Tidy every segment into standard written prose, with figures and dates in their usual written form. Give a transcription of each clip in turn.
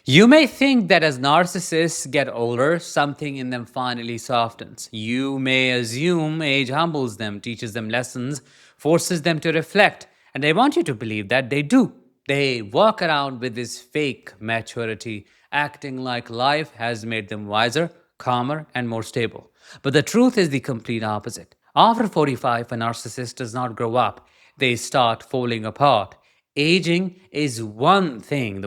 You may think that as narcissists get older, something in them finally softens. You may assume age humbles them, teaches them lessons, forces them to reflect, and they want you to believe that they do. They walk around with this fake maturity, acting like life has made them wiser, calmer, and more stable. But the truth is the complete opposite. After 45, a narcissist does not grow up, they start falling apart. Aging is the one thing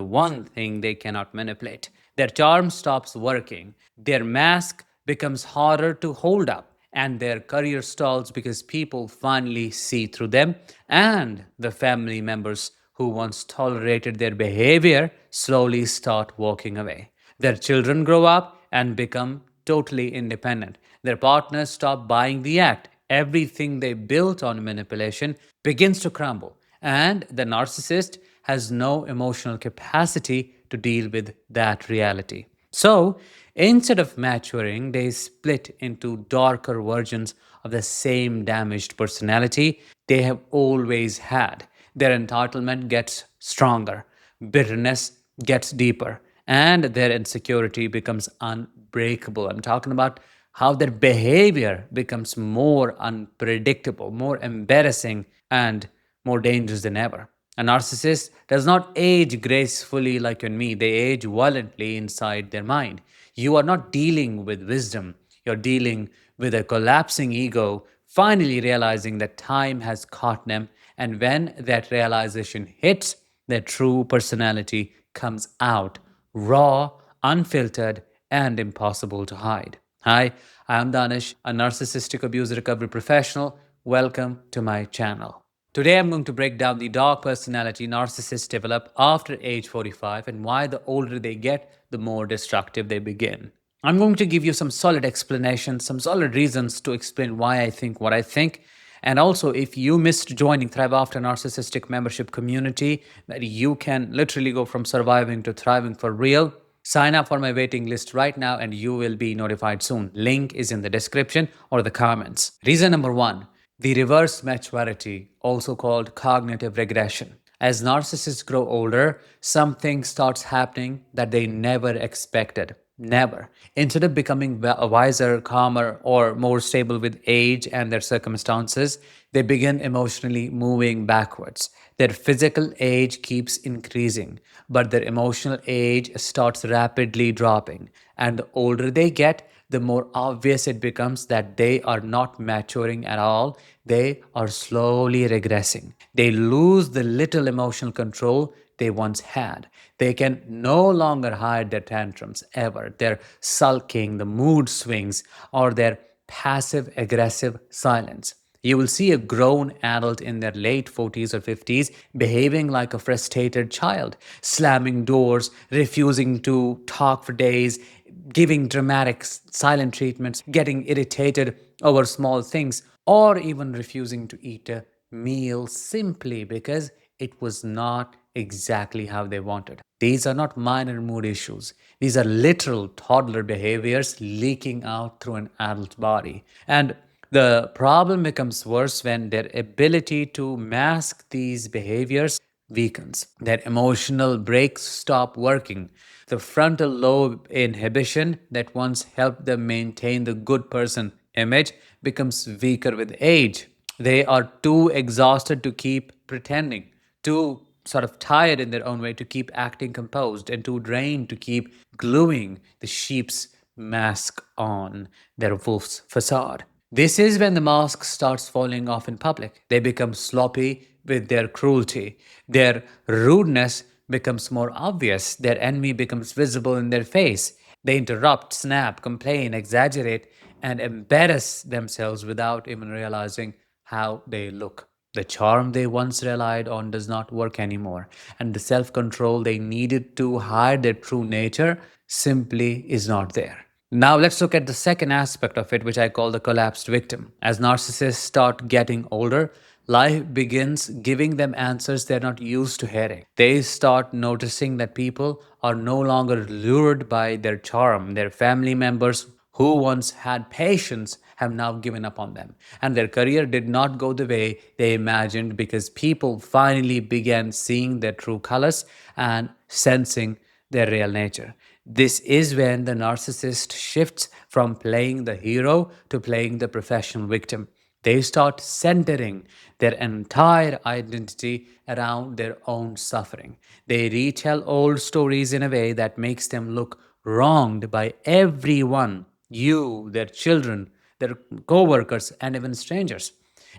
they cannot manipulate. Their charm stops working, their mask becomes harder to hold up, and their career stalls because people finally see through them, and the family members who once tolerated their behavior slowly start walking away. Their children grow up and become totally independent. Their partners stop buying the act. Everything they built on manipulation begins to crumble, and the narcissist has no emotional capacity to deal with that reality. So, instead of maturing, they split into darker versions of the same damaged personality they have always had. Their entitlement gets stronger, bitterness gets deeper, and their insecurity becomes unbreakable. I'm talking about how their behavior becomes more unpredictable, more embarrassing, and more dangerous than ever. A narcissist does not age gracefully like you and me, they age violently inside their mind. You are not dealing with wisdom, you're dealing with a collapsing ego, finally realizing that time has caught them. And when that realization hits, their true personality comes out raw, unfiltered, and impossible to hide. Hi, I am Danish, a narcissistic abuse recovery professional. Welcome to my channel. Today, I'm going to break down the dark personality narcissists develop after age 45 and why the older they get, the more destructive they begin. I'm going to give you some solid explanations, some solid reasons to explain why I think what I think. And also, if you missed joining Thrive After Narcissistic membership community, that you can literally go from surviving to thriving for real, sign up for my waiting list right now and you will be notified soon. Link is in the description or the comments. Reason number one, the reverse maturity, also called cognitive regression. As narcissists grow older, something starts happening that they never expected. Never. Instead of becoming wiser, calmer, or more stable with age and their circumstances, they begin emotionally moving backwards. Their physical age keeps increasing, but their emotional age starts rapidly dropping. And the older they get, the more obvious it becomes that they are not maturing at all. They are slowly regressing. They lose the little emotional control they once had. They can no longer hide their tantrums ever. Their sulking, the mood swings, or their passive aggressive silence. You will see a grown adult in their late 40s or 50s behaving like a frustrated child, slamming doors, refusing to talk for days, giving dramatic silent treatments, getting irritated over small things, or even refusing to eat a meal simply because it was not exactly how they wanted. These are not minor mood issues. These are literal toddler behaviors leaking out through an adult body. And the problem becomes worse when their ability to mask these behaviors weakens. Their emotional brakes stop working. The frontal lobe inhibition that once helped them maintain the good person image becomes weaker with age. They are too exhausted to keep pretending, too sort of tired in their own way to keep acting composed, and too drained to keep gluing the sheep's mask on their wolf's facade. This is when the mask starts falling off in public. They become sloppy with their cruelty. Their rudeness becomes more obvious. Their enemy becomes visible in their face. They interrupt, snap, complain, exaggerate, and embarrass themselves without even realizing how they look. The charm they once relied on does not work anymore, and the self control they needed to hide their true nature simply is not there. Now, let's look at the second aspect of it, which I call the collapsed victim. As narcissists start getting older, life begins giving them answers they're not used to hearing. They start noticing that people are no longer lured by their charm. Their family members who once had patience have now given up on them. And their career did not go the way they imagined because people finally began seeing their true colors and sensing their real nature. This is when the narcissist shifts from playing the hero to playing the professional victim. They start centering their entire identity around their own suffering. They retell old stories in a way that makes them look wronged by everyone, you, their children, their co workers, and even strangers.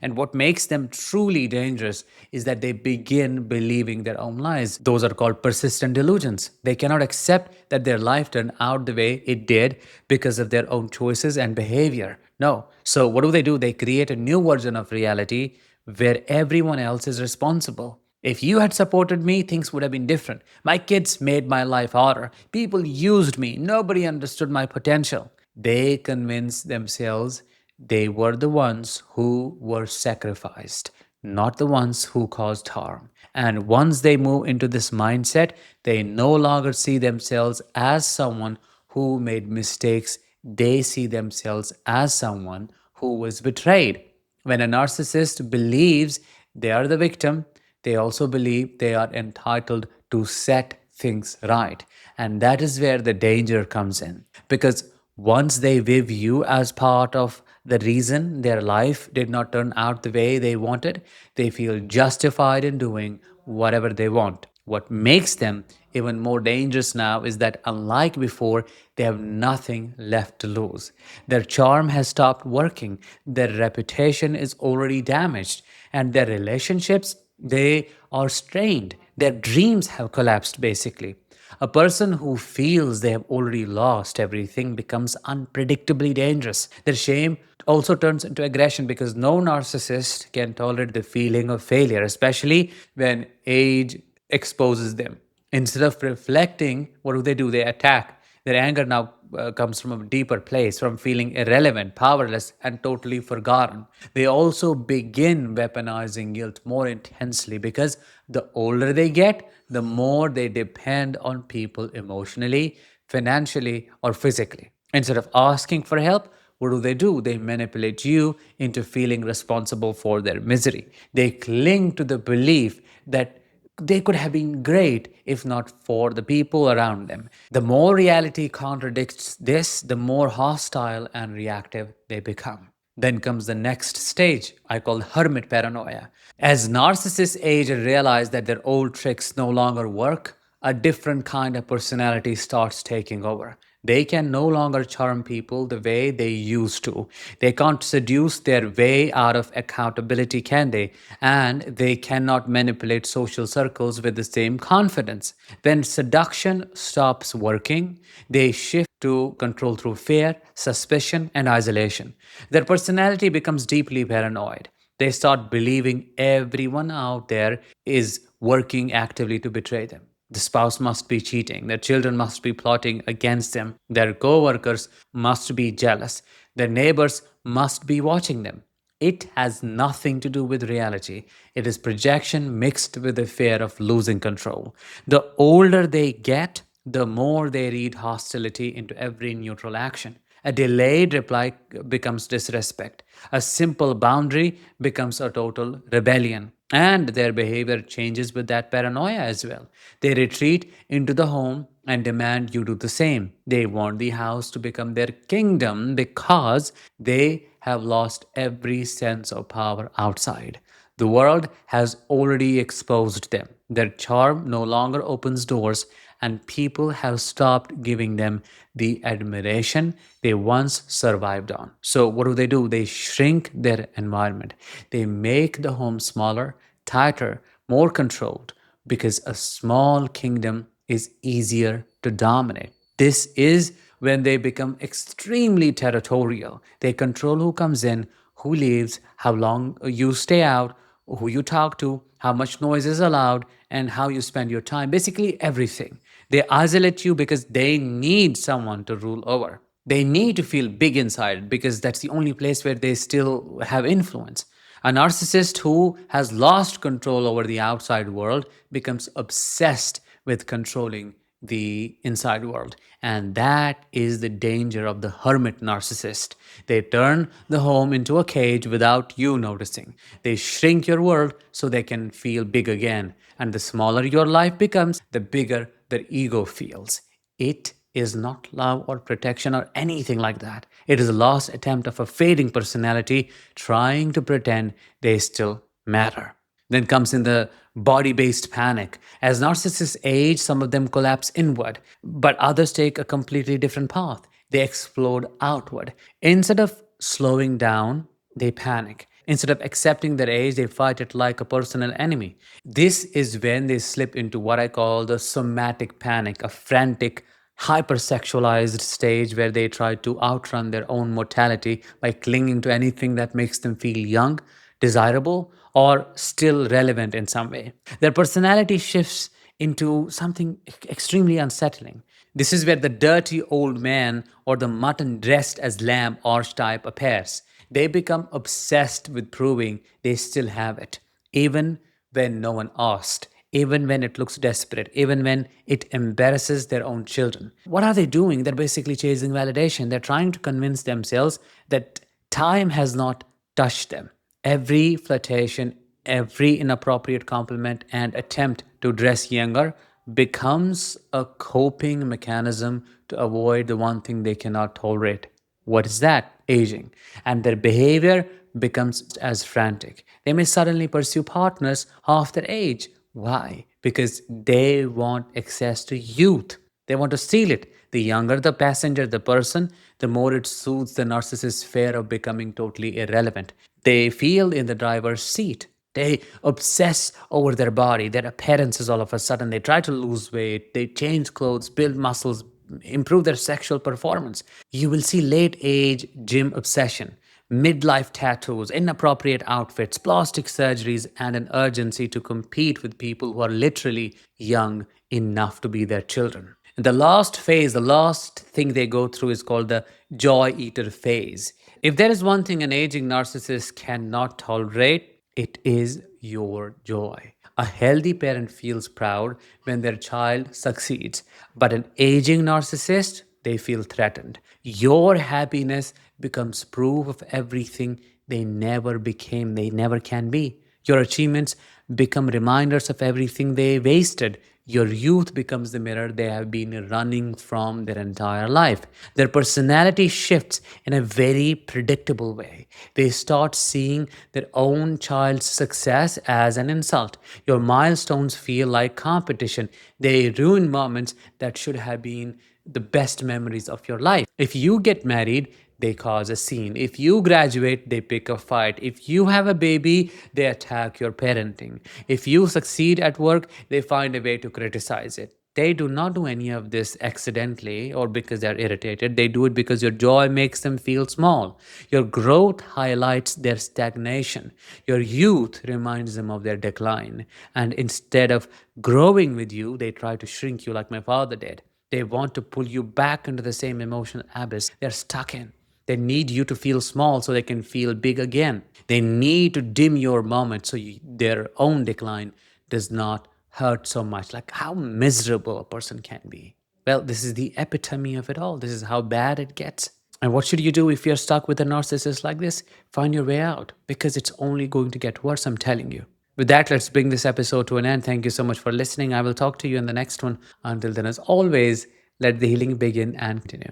And what makes them truly dangerous is that they begin believing their own lies. Those are called persistent delusions. They cannot accept that their life turned out the way it did because of their own choices and behavior. No. So, what do? They create a new version of reality where everyone else is responsible. If you had supported me, things would have been different. My kids made my life harder. People used me. Nobody understood my potential. They convinced themselves they were the ones who were sacrificed, not the ones who caused harm. And once they move into this mindset, they no longer see themselves as someone who made mistakes. They see themselves as someone who was betrayed. When a narcissist believes they are the victim, they also believe they are entitled to set things right. And that is where the danger comes in. Because once they view you as part of the reason their life did not turn out the way they wanted, they feel justified in doing whatever they want. What makes them even more dangerous now is that, unlike before, they have nothing left to lose. Their charm has stopped working, their reputation is already damaged, and their relationships, they are strained. Their dreams have collapsed, basically. A person who feels they have already lost everything becomes unpredictably dangerous. Their shame also turns into aggression because no narcissist can tolerate the feeling of failure, especially when age exposes them. Instead of reflecting, what do? They attack. Their anger now comes from a deeper place, from feeling irrelevant, powerless, and totally forgotten. They also begin weaponizing guilt more intensely because the older they get, the more they depend on people emotionally, financially, or physically. Instead of asking for help, what do? They manipulate you into feeling responsible for their misery. They cling to the belief that they could have been great if not for the people around them. The more reality contradicts this, the more hostile and reactive they become. Then comes the next stage, I call hermit paranoia. As narcissists age and realize that their old tricks no longer work, a different kind of personality starts taking over. They can no longer charm people the way they used to. They can't seduce their way out of accountability, can they? And they cannot manipulate social circles with the same confidence. When seduction stops working, they shift to control through fear, suspicion, and isolation. Their personality becomes deeply paranoid. They start believing everyone out there is working actively to betray them. The spouse must be cheating, their children must be plotting against them, their co workers must be jealous, their neighbors must be watching them. It has nothing to do with reality. It is projection mixed with the fear of losing control. The older they get, the more they read hostility into every neutral action. A delayed reply becomes disrespect. A simple boundary becomes a total rebellion. And their behavior changes with that paranoia as well. They retreat into the home and demand you do the same. They want the house to become their kingdom because they have lost every sense of power outside. The world has already exposed them. Their charm no longer opens doors, and people have stopped giving them the admiration they once survived on. So, what do? They shrink their environment. They make the home smaller, tighter, more controlled, because a small kingdom is easier to dominate. This is when they become extremely territorial. They control who comes in, who leaves, how long you stay out, who you talk to, how much noise is allowed, and how you spend your time. Basically, everything. They isolate you because they need someone to rule over. They need to feel big inside because that's the only place where they still have influence. A narcissist who has lost control over the outside world becomes obsessed with controlling the inside world. And that is the danger of the hermit narcissist. They turn the home into a cage without you noticing. They shrink your world so they can feel big again. And the smaller your life becomes, the bigger their ego feels. It is not love or protection or anything like that. It is a lost attempt of a fading personality trying to pretend they still matter. Then comes in the body based panic. As narcissists age, some of them collapse inward, but others take a completely different path. They explode outward. Instead of slowing down, they panic. Instead of accepting their age, they fight it like a personal enemy. This is when they slip into what I call the somatic panic, a frantic, hypersexualized stage where they try to outrun their own mortality by clinging to anything that makes them feel young, desirable, or still relevant in some way. Their personality shifts into something extremely unsettling. This is where the dirty old man or the mutton dressed as lamb archetype appears. They become obsessed with proving they still have it, even when no one asked, even when it looks desperate, even when it embarrasses their own children. What are they doing? They're basically chasing validation. They're trying to convince themselves that time has not touched them. Every flirtation, every inappropriate compliment, and attempt to dress younger becomes a coping mechanism to avoid the one thing they cannot tolerate. What is that? Aging. And their behavior becomes as frantic. They may suddenly pursue partners half their age. Why? Because they want access to youth. They want to steal it. The younger the passenger, the person, the more it soothes the narcissist's fear of becoming totally irrelevant. They feel in the driver's seat. They obsess over their body, their appearances all of a sudden. They try to lose weight, they change clothes, build muscles, improve their sexual performance. You will see late age gym obsession, midlife tattoos, inappropriate outfits, plastic surgeries, and an urgency to compete with people who are literally young enough to be their children. And the last phase, the last thing they go through is called the joy eater phase. If there is one thing an aging narcissist cannot tolerate, it is your joy. A healthy parent feels proud when their child succeeds, but an aging narcissist, they feel threatened. Your happiness becomes proof of everything they never became, they never can be. Your achievements become reminders of everything they wasted. Your youth becomes the mirror they have been running from their entire life. Their personality shifts in a very predictable way. They start seeing their own child's success as an insult. Your milestones feel like competition. They ruin moments that should have been the best memories of your life. If you get married, they cause a scene. If you graduate, they pick a fight. If you have a baby, they attack your parenting. If you succeed at work, they find a way to criticize it. They do not do any of this accidentally or because they're irritated. They do it because your joy makes them feel small. Your growth highlights their stagnation. Your youth reminds them of their decline. And instead of growing with you, they try to shrink you like my father did. They want to pull you back into the same emotional abyss they're stuck in. They need you to feel small so they can feel big again. They need to dim your moment so their own decline does not hurt so much. Like how miserable a person can be. Well, this is the epitome of it all. This is how bad it gets. And what should you do if you're stuck with a narcissist like this? Find your way out because it's only going to get worse, I'm telling you. With that, let's bring this episode to an end. Thank you so much for listening. I will talk to you in the next one. Until then, as always, let the healing begin and continue.